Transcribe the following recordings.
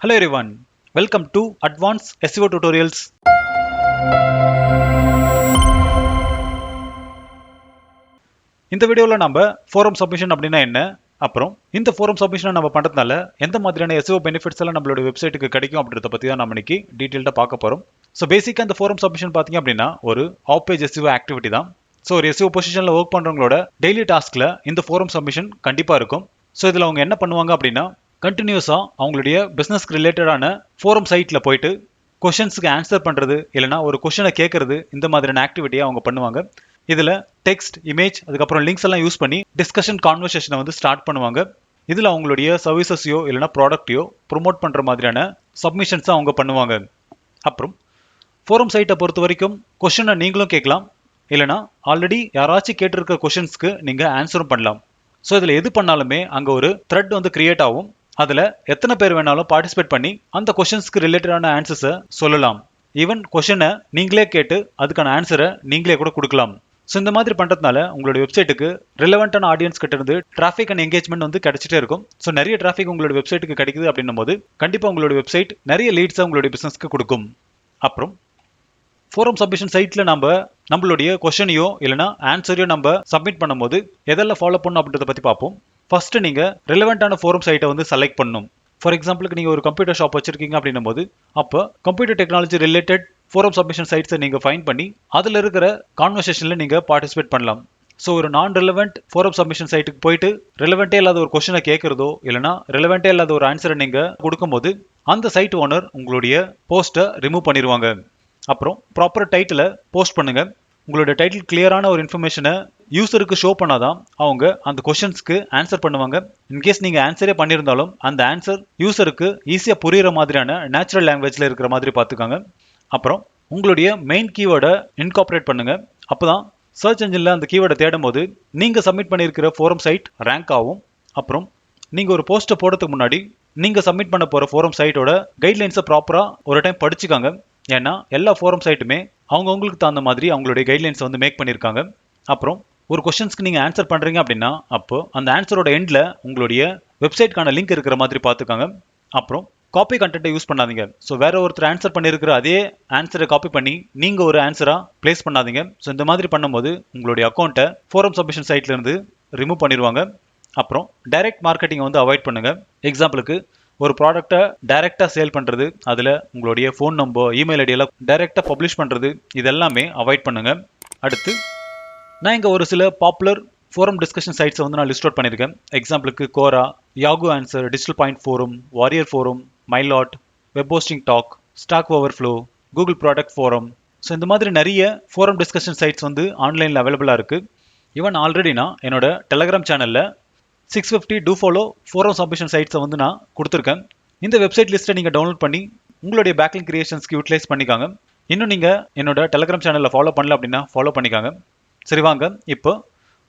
Hello everyone, welcome to Advanced SEO Tutorials. இந்த வீடியோவில் நம்ம ஃபோரம் சப்மிஷன் அப்படின்னா என்ன, அப்புறம் இந்த ஃபோரம் சப்மிஷனை நம்ம பண்ணுறதுனால எந்த மாதிரியான SEO பெனிஃபிட்ஸ் எல்லாம் நம்மளோட வெப்சைட்டுக்கு கிடைக்கும் அப்படின்றத பற்றி தான் நம்ம இன்னைக்கு டீட்டெயில்டாக பார்க்க போகிறோம். ஸோ பேசிக்காக இந்த ஃபோரம் சப்மிஷன் பார்த்தீங்க அப்படின்னா ஒரு ஆஃப் பேஜ் SEO ஆக்டிவிட்டி தான். ஸோ ஒரு SEO பொசிஷனில் ஒர்க் பண்ணுறவங்களோட டெய்லி டாஸ்கில் இந்த ஃபோரம் சப்மிஷன் கண்டிப்பாக இருக்கும். ஸோ இதில் அவங்க என்ன பண்ணுவாங்க அப்படின்னா கண்டினியூஸாக அவங்களுடைய பிஸ்னஸ்க்கு ரிலேட்டடான ஃபோரம் சைட்டில் போயிட்டு கொஷின்ஸுக்கு ஆன்சர் பண்ணுறது இல்லைனா ஒரு கொஷினை கேட்கறது, இந்த மாதிரியான ஆக்டிவிட்டியை அவங்க பண்ணுவாங்க. இதில் டெக்ஸ்ட், இமேஜ், அதுக்கப்புறம் லிங்க்ஸ் எல்லாம் யூஸ் பண்ணி டிஸ்கஷன் கான்வர்சேஷனை வந்து ஸ்டார்ட் பண்ணுவாங்க. இதில் அவங்களுடைய சர்வீசஸையோ இல்லைனா ப்ராடக்ட்டையோ ப்ரொமோட் பண்ணுற மாதிரியான சப்மிஷன்ஸை அவங்க பண்ணுவாங்க. அப்புறம் ஃபோரம் சைட்டை பொறுத்த வரைக்கும் கொஷினை நீங்களும் கேட்கலாம், இல்லைனா ஆல்ரெடி யாராச்சும் கேட்டிருக்க கொஷின்ஸ்க்கு நீங்கள் ஆன்சரும் பண்ணலாம். ஸோ இதில் எது பண்ணாலுமே அங்கே ஒரு த்ரெட் வந்து கிரியேட் ஆகும். அதில் எத்தனை பேர் வேணாலும் பார்ட்டிசிபேட் பண்ணி அந்த கொஷின்ஸ்க்கு ரிலேட்டடான ஆன்சர்ஸை சொல்லலாம். ஈவன் கொஷினை நீங்களே கேட்டு அதுக்கான ஆன்சரை நீங்களே கூட கொடுக்கலாம். ஸோ இந்த மாதிரி பண்ணுறதுனால உங்களோட வெப்சைட்டுக்கு ரிலவெண்ட்டான ஆடியன்ஸ் கிட்ட இருந்து டிராஃபிக் அண்ட் என்கேஜ்மெண்ட் வந்து கிடைச்சிட்டே இருக்கும். ஸோ நிறைய டிராஃபிக் உங்களோட வெப்சைட்டுக்கு கிடைக்குது அப்படின்னும் போது கண்டிப்பாக உங்களோட வெப்சைட் நிறைய லீட்ஸை உங்களுடைய பிஸ்னஸ்க்கு கொடுக்கும். அப்புறம் ஃபோரம் சப்மிஷன் சைட்டில் நம்மளுடைய கொஷனையோ இல்லைனா ஆன்சரையோ நம்ம சப்மிட் பண்ணும்போது எதெல்லாம் ஃபாலோ பண்ணணும் அப்படின்றத பற்றி பார்ப்போம். ஃபர்ஸ்ட் நீங்கள் ரிலவெண்ட்டான ஃபோரம் சைட்டை வந்து செலக்ட் பண்ணணும். ஃபார் எக்ஸாம்பிளுக்கு நீங்கள் ஒரு கம்ப்யூட்டர் ஷாப் வச்சிருக்கீங்க அப்படின்னும் போது அப்போ computer technology related forum submission சைட்ஸை நீங்கள் ஃபைண்ட் பண்ணி அதில் இருக்கிற கான்வர்சேஷனில் நீங்கள் பார்ட்டிசிபேட் பண்ணலாம். ஸோ ஒரு நான் ரிலவெண்ட் ஃபோரம் சப்மிஷன் சைட்டுக்கு போயிட்டு ரிலவெண்ட்டே இல்லாத ஒரு கொஷனை கேட்குறதோ இல்லைனா ரிலவெண்ட்டே இல்லாத ஒரு ஆன்சரை நீங்கள் கொடுக்கும்போது அந்த சைட் ஓனர் உங்களுடைய போஸ்ட்டை ரிமூவ் பண்ணிடுவாங்க. அப்புறம் ப்ராப்பர் டைட்டிலை போஸ்ட் பண்ணுங்க. உங்களோட டைட்டில் கிளியரான ஒரு இன்ஃபர்மேஷனை யூசருக்கு ஷோ பண்ணாதான் அவங்க அந்த கொஷின்ஸ்க்கு ஆன்சர் பண்ணுவாங்க. இன்கேஸ் நீங்கள் ஆன்சரே பண்ணியிருந்தாலும் அந்த ஆன்சர் யூசருக்கு ஈஸியாக புரிகிற மாதிரியான நேச்சுரல் லாங்குவேஜில் இருக்கிற மாதிரி பார்த்துக்காங்க. அப்புறம் உங்களுடைய மெயின் கீவேர்டை இன்கார்பரேட் பண்ணுங்க. அப்போ தான் சர்ச் என்ஜினில் அந்த கீவேர்டை தேடும் போது நீங்கள் சப்மிட் பண்ணியிருக்கிற ஃபோரம் சைட் ரேங்க் ஆகும். அப்புறம் நீங்கள் ஒரு போஸ்ட்டை போடுறதுக்கு முன்னாடி நீங்கள் சப்மிட் பண்ண போகிற ஃபோரம் சைட்டோட கைட்லைன்ஸை ப்ராப்பராக ஒரு டைம் படிச்சுக்காங்க. ஏன்னா எல்லா ஃபோரம் சைட்டுமே அவங்கவுங்களுக்கு தகுந்த மாதிரி அவங்களுடைய கைட்லைன்ஸை வந்து மேக் பண்ணியிருக்காங்க. அப்புறம் ஒரு கொஷின்ஸ்க்கு நீங்கள் ஆன்சர் பண்ணுறீங்க அப்படின்னா அப்போ அந்த ஆன்சரோட எண்டில் உங்களுடைய வெப்சைட்கான லிங்க் இருக்கிற மாதிரி பார்த்துக்காங்க. அப்புறம் காப்பி கண்டென்ட்டை யூஸ் பண்ணாதீங்க. ஸோ வேற ஒருத்தர் ஆன்சர் பண்ணியிருக்கிற அதே ஆன்சரை காப்பி பண்ணி நீங்கள் ஒரு ஆன்சராக பிளேஸ் பண்ணாதீங்க. ஸோ இந்த மாதிரி பண்ணும்போது உங்களுடைய அக்கௌண்ட்டை ஃபோரம் சப்மிஷன் சைட்லேருந்து ரிமூவ் பண்ணிடுவாங்க. அப்புறம் டைரக்ட் மார்க்கெட்டிங்கை வந்து அவாய்ட் பண்ணுங்கள். எக்ஸாம்பிளுக்கு ஒரு ப்ராடக்டை டைரெக்டாக சேல் பண்ணுறது, அதில் உங்களுடைய ஃபோன் நம்பர், இமெயில் ஐடியெல்லாம் டைரெக்டாக பப்ளிஷ் பண்ணுறது, இதெல்லாமே அவாய்ட் பண்ணுங்கள். அடுத்து நான் இங்கே ஒரு சில பாப்புலர் ஃபோரம் டிஸ்கஷன் சைட்ஸை வந்து நான் லிஸ்ட் அவுட் பண்ணியிருக்கேன். எக்ஸாம்பிளுக்கு Quora, Yahoo answer, digital point forum, warrior forum, MyLot, web hosting talk, stack overflow, Google product forum. So இந்த மாதிரி நிறைய ஃபோரம் டிஸ்கஷன் சைட்ஸ் வந்து ஆன்லைனில் அவைலபிளாக இருக்குது. ஈவன் ஆல்ரெடி நான் என்னோட டெலகிராம் சேனலில் 650 DoFollow ஃபோரம் சப்மிஷன் சைட்ஸை வந்து நான் கொடுத்துருக்கேன். இந்த வெப்சைட் லிஸ்ட்டை நீங்கள் டவுன்லோட் பண்ணி உங்களுடைய பேக்லிங்க் கிரியேஷன்ஸ்க்கு யூட்டிலைஸ் பண்ணிக்காங்க. இன்னும் நீங்கள் என்னோட டெலகிராம் சேனலில் ஃபாலோ பண்ணல அப்படின்னா ஃபாலோ பண்ணிக்காங்க. சரி வாங்க இப்போ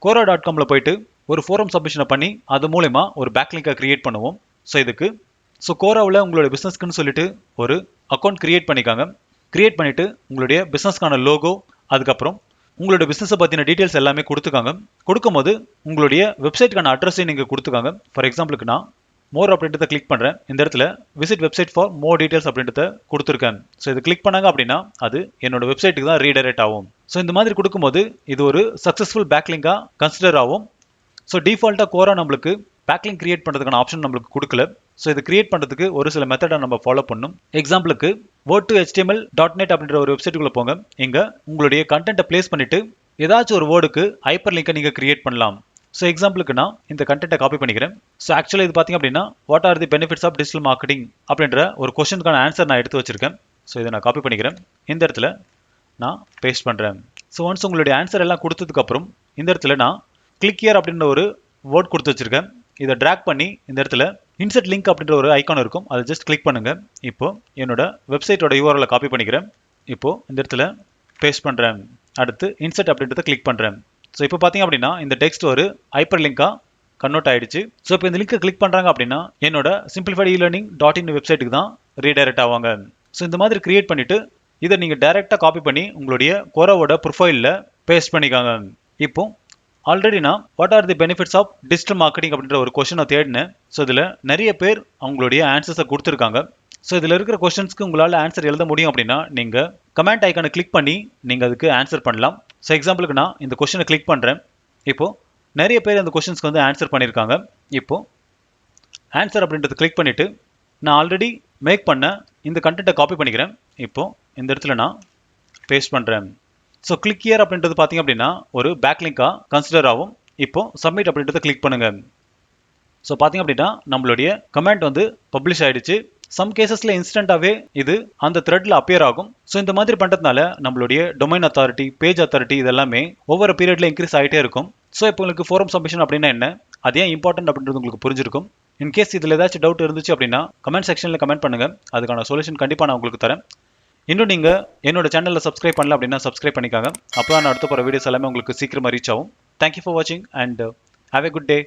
Quora.comல போயிட்டு ஒரு ஃபோரம் சப்மிஷனை பண்ணி அது மூலமா ஒரு பேக்லிங்கை கிரியேட் பண்ணுவோம். ஸோ Quoraவில் உங்களுடைய பிஸ்னஸ்க்குன்னு சொல்லிட்டு ஒரு அக்கௌண்ட் கிரியேட் பண்ணிக்காங்க. கிரியேட் பண்ணிவிட்டு உங்களுடைய பிஸ்னஸ்க்கான லோகோ, அதுக்கப்புறம் உங்களோட பிஸ்னஸை பற்றின டீட்டெயில்ஸ் எல்லாமே கொடுத்துக்காங்க. கொடுக்கும்போது உங்களுடைய வெப்சைட்டுக்கான அட்ரஸையும் நீங்கள் கொடுத்துக்காங்க. ஃபார் எக்ஸாம்பிளுக்கு நான் மோர் அப்படின்றத கிளிக் பண்ணுறேன். இந்த இடத்துல visit website for more details அப்படின்றத கொடுத்துருக்கேன். ஸோ இது கிளிக் பண்ணாங்க அப்படின்னா அது என்னோட வெப்சைட்டுக்கு தான் ரீடைரக்ட் ஆகும். ஸோ இந்த மாதிரி கொடுக்கும்போது இது ஒரு சக்ஸஸ்ஃபுல் பேக்லிங்காக கன்சிடர் ஆகும். ஸோ டிஃபால்ட்டாக Quora நம்மளுக்கு பேக்லிங்க் கிரியேட் பண்ணுறதுக்கான ஆப்ஷன் நம்மளுக்கு கொடுக்கல. ஸோ இது கிரியேட் பண்ணுறதுக்கு ஒரு சில மெத்தடை நம்ம ஃபாலோ பண்ணணும். எக்ஸாம்பிளுக்கு word2html.net அப்படின்ற ஒரு வெப்சைட்டுக்குள்ளே போங்க. இங்கே உங்களுடைய கண்டென்ட்டை பிளேஸ் பண்ணிவிட்டு ஏதாச்சும் ஒரு வேர்டுக்கு ஹைப்பர் லிங்கை நீங்கள் கிரியேட் பண்ணலாம். ஸோ எக்ஸாம்பிளுக்கு நான் இந்த கண்டென்ட்டை காப்பி பண்ணிக்கிறேன். ஸோ ஆக்சுவலாக இது பார்த்தீங்க அப்படின்னா what are the benefits of digital marketing அப்படின்ற ஒரு கொஸ்டினுக்கான ஆன்சர் நான் எடுத்து வச்சிருக்கேன். ஸோ இதை நான் காப்பி பண்ணிக்கிறேன். இந்த இடத்துல நான் பேஸ்ட் பண்ணுறேன். ஸோ ஒன்ஸ் உங்களுடைய ஆன்சர் எல்லாம் கொடுத்ததுக்கப்புறம் இந்த இடத்துல நான் கிளிக் ஹியர் அப்படின்ற ஒரு வேர்ட் கொடுத்து வச்சிருக்கேன். இதை ட்ராக் பண்ணி இந்த இடத்துல இன்சர்ட் லிங்க் அப்படின்ற ஒரு ஐக்கான் இருக்கும், அதை ஜஸ்ட் கிளிக் பண்ணுங்க. இப்போ என்னோட வெப்சைட்டோட URL காப்பி பண்ணிக்கிறேன். இப்போ இந்த இடத்துல பேஸ்ட் பண்ணுறேன். அடுத்து இன்சர்ட் அப்படின்றத கிளிக் பண்ணுறேன். ஸோ இப்போ பார்த்தீங்க அப்படின்னா இந்த டெக்ஸ்ட் ஒரு ஹைப்பர் லிங்காக கன்வெர்ட் ஆயிடுச்சு. ஸோ இப்போ இந்த லிங்கை கிளிக் பண்ணுறாங்க அப்படின்னா என்னோட simplified e-learning.in வெப்சைட்டுக்கு தான் ரீடைரக்ட் ஆவாங்க. ஸோ இந்த மாதிரி கிரியேட் பண்ணிவிட்டு இதை நீங்கள் டைரெக்டாக காப்பி பண்ணி உங்களுடைய Quoraவோட ப்ரொஃபைலில் பேஸ்ட் பண்ணிக்காங்க. இப்போ ஆல்ரெடி நான் what are the benefits of digital marketing அப்படின்ற ஒரு கொஸ்டினை தேடினேன். ஸோ இதில் நிறைய பேர் அவங்களுடைய ஆன்சர்ஸை கொடுத்துருக்காங்க. ஸோ இதில் இருக்கிற கொஸ்டின்ஸ்க்கு உங்களால் ஆன்சர் எழுத முடியும் அப்படின்னா நீங்கள் கமெண்ட் ஐக்கானை கிளிக் பண்ணி நீங்கள் அதுக்கு ஆன்சர் பண்ணலாம். ஸோ எக்ஸாம்பிளுக்கு நான் இந்த கொஸ்டினை கிளிக் பண்ணுறேன். இப்போது நிறைய பேர் அந்த கொஸ்டின்ஸ்க்கு வந்து ஆன்சர் பண்ணியிருக்காங்க. இப்போது ஆன்சர் அப்படின்றத கிளிக் பண்ணிவிட்டு நான் ஆல்ரெடி மேக் பண்ண இந்த கண்டென்ட்டை காப்பி பண்ணிக்கிறேன். இப்போது இந்த இடத்துல நான் பேஸ்ட் பண்ணுறேன். ஸோ கிளிக் ஹியர் அப்படின்றது பார்த்தீங்க அப்படின்னா ஒரு பேக்லிங்காக கன்சிடர் ஆகும். இப்போது சப்மிட் அப்படின்றத கிளிக் பண்ணுங்கள். ஸோ பார்த்தீங்க அப்படின்னா நம்மளுடைய கமெண்ட் வந்து பப்ளிஷ் ஆகிடுச்சு. சம் கேசஸில் இன்ஸ்டண்ட்டாகவே இது அந்த த்ரெட்டில் அப்பியர் ஆகும். ஸோ இந்த மாதிரி பண்ணுறதுனால நம்மளுடைய டொமைன் அத்தாரிட்டி, பேஜ் அத்தாரிட்டி இதெல்லாமே ஒவ்வொரு பீரியடில் இன்க்ரீஸ் ஆகிட்டே இருக்கும். ஸோ இப்போ உங்களுக்கு ஃபோரம் சப்மிஷன் அப்படின்னா என்ன, அது ஏன் இம்பார்ட்டன்ட் அப்படின்றது உங்களுக்கு புரிஞ்சிருக்கும். இன்கேஸ் இதில் ஏதாச்சும் டவுட் இருந்துச்சு அப்படின்னா கமெண்ட் செக்ஷனில் கமெண்ட் பண்ணுங்கள். அதுக்கான சொல்யூஷன் கண்டிப்பாக நான் உங்களுக்கு தரேன். இன்னும் நீங்கள் என்னோட சேனலில் சப்ஸ்கிரைப் பண்ணல அப்படின்னா சப்ஸ்கிரைப் பண்ணிக்காங்க. அப்போ நான் அடுத்த போகிற வீடியோஸ் எல்லாமே உங்களுக்கு சீக்கிரமாக ரீச் ஆகும். தேங்க்யூ ஃபார் வாட்சிங் and have a good day.